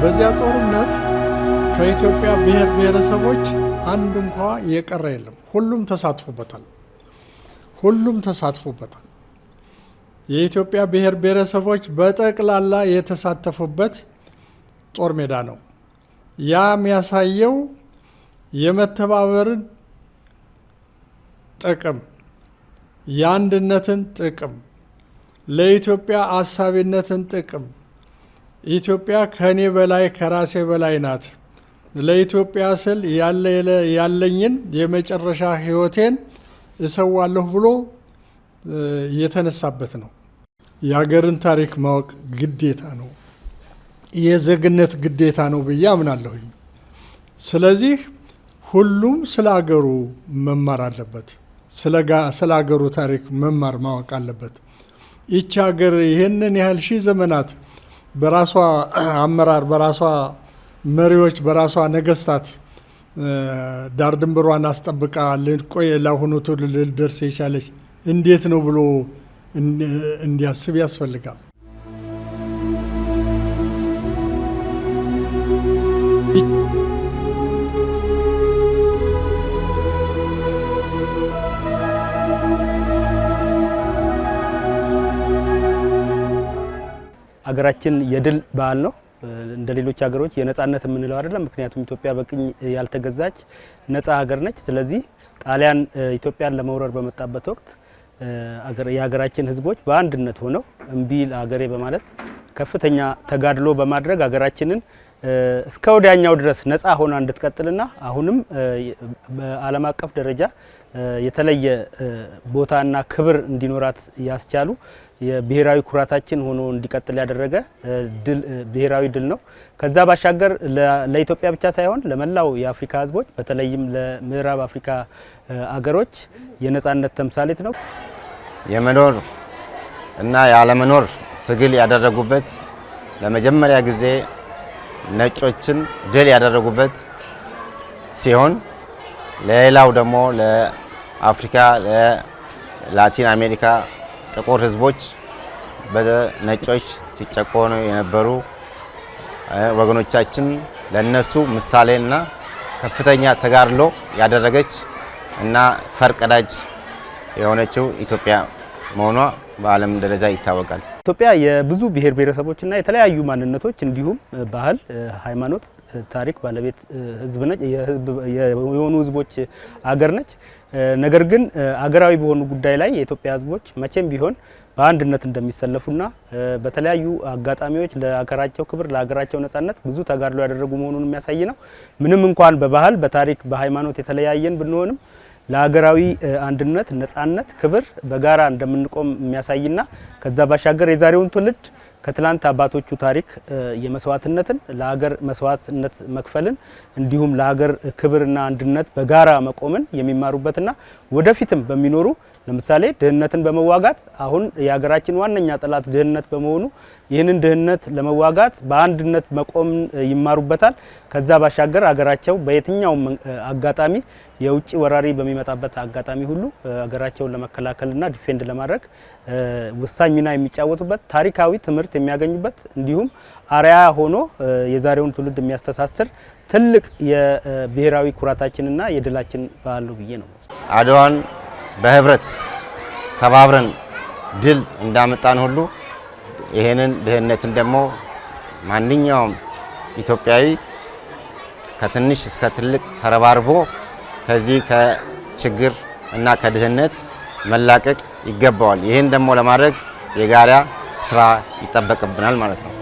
በዚያ ጦርነት ከኢትዮጵያ ብሔር ብሔረሰቦች አንድ እንኳ የቀረ የለም። ሁሉም ተሳትፎበታል። የኢትዮጵያ ብሔር ብሔረሰቦች በጠቅላላ የተሳተፉበት ጦር ሜዳ ነው። ያ የሚያሳየው የመተባበርን ጥቅም፣ የአንድነትን ጥቅም፣ ለኢትዮጵያ አሳቢነትን ጥቅም፣ ኢትዮጵያ ከኔ በላይ ከራሴ በላይ ናት፣ ለኢትዮጵያ ስል ያለኝን የመጨረሻ ሕይወቴን እሰዋለሁ ብሎ የተነሳበት ነው። የሀገርን ታሪክ ማወቅ ግዴታ ነው፣ የዜግነት ግዴታ ነው ብዬ አምናለሁኝ። ስለዚህ ሁሉም ስለ ሀገሩ መማር አለበት፣ ስለ ሀገሩ ታሪክ መማር ማወቅ አለበት። ይቺ ሀገር ይህንን ያህል ሺህ ዘመናት በራሷ አመራር፣ በራሷ መሪዎች፣ በራሷ ነገስታት ዳር ድንበሯን አስጠብቃ ልቆይ ለአሁኑ ትውልድ ልደርስ የቻለች እንዴት ነው ብሎ እንዲያስብ ያስፈልጋል። ሀገራችን የድል በዓል ነው። እንደ ሌሎች ሀገሮች የነጻነት የምንለው አይደለም። ምክንያቱም ኢትዮጵያ በቅኝ ያልተገዛች ነጻ ሀገር ነች። ስለዚህ ጣሊያን ኢትዮጵያን ለመውረር በመጣበት ወቅት የሀገራችን ሕዝቦች በአንድነት ሆነው እምቢ ለሀገሬ በማለት ከፍተኛ ተጋድሎ በማድረግ ሀገራችንን እስከ ወዲያኛው ድረስ ነጻ ሆና እንድትቀጥልና አሁንም በዓለም አቀፍ ደረጃ የተለየ ቦታና ክብር እንዲኖራት ያስቻሉ የብሔራዊ ኩራታችን ሆኖ እንዲቀጥል ያደረገ ብሔራዊ ድል ነው። ከዛ ባሻገር ለኢትዮጵያ ብቻ ሳይሆን ለመላው የአፍሪካ ህዝቦች በተለይም ለምዕራብ አፍሪካ አገሮች የነጻነት ተምሳሌት ነው። የመኖር እና ያለመኖር ትግል ያደረጉበት ለመጀመሪያ ጊዜ ነጮችን ድል ያደረጉበት ሲሆን ለሌላው ደግሞ ለአፍሪካ ለላቲን አሜሪካ ጥቁር ህዝቦች በነጮች ሲጨቆኑ የነበሩ ወገኖቻችን ለነሱ ምሳሌና ከፍተኛ ተጋድሎ ያደረገች እና ፈርቀዳጅ የሆነችው ኢትዮጵያ መሆኗ በዓለም ደረጃ ይታወቃል። ኢትዮጵያ የብዙ ብሔር ብሔረሰቦችና የተለያዩ ማንነቶች እንዲሁም ባህል፣ ሃይማኖት፣ ታሪክ ባለቤት ህዝብ ነች። የሆኑ ህዝቦች አገር ነች። ነገር ግን አገራዊ በሆኑ ጉዳይ ላይ የኢትዮጵያ ህዝቦች መቼም ቢሆን በአንድነት እንደሚሰለፉና በተለያዩ አጋጣሚዎች ለሀገራቸው ክብር፣ ለሀገራቸው ነጻነት ብዙ ተጋድሎ ያደረጉ መሆኑን የሚያሳይ ነው። ምንም እንኳን በባህል፣ በታሪክ፣ በሃይማኖት የተለያየን ብንሆንም ለሀገራዊ አንድነት፣ ነጻነት፣ ክብር በጋራ እንደምንቆም የሚያሳይና ከዛ ባሻገር የዛሬውን ትውልድ ከትላንት አባቶቹ ታሪክ የመስዋዕትነትን ለሀገር መስዋዕትነት መክፈልን እንዲሁም ለሀገር ክብርና አንድነት በጋራ መቆምን የሚማሩበትና ወደፊትም በሚኖሩ ለምሳሌ ድህነትን በመዋጋት አሁን የሀገራችን ዋነኛ ጠላት ድህነት በመሆኑ ይህንን ድህነት ለመዋጋት በአንድነት መቆም ይማሩበታል። ከዛ ባሻገር ሀገራቸው በየትኛው አጋጣሚ የውጭ ወራሪ በሚመጣበት አጋጣሚ ሁሉ ሀገራቸውን ለመከላከልና ዲፌንድ ለማድረግ ወሳኝ ሚና የሚጫወቱበት ታሪካዊ ትምህርት የሚያገኙበት እንዲሁም አርአያ ሆኖ የዛሬውን ትውልድ የሚያስተሳስር ትልቅ የብሔራዊ ኩራታችንና የድላችን በዓል ነው ብዬ ነው። አድዋን በህብረት ተባብረን ድል እንዳመጣን ሁሉ ይሄንን ድህነትን ደግሞ ማንኛውም ኢትዮጵያዊ ከትንሽ እስከ ትልቅ ተረባርቦ ከዚህ ከችግር እና ከድህነት መላቀቅ ይገባዋል። ይሄን ደግሞ ለማድረግ የጋራ ስራ ይጠበቅብናል ማለት ነው።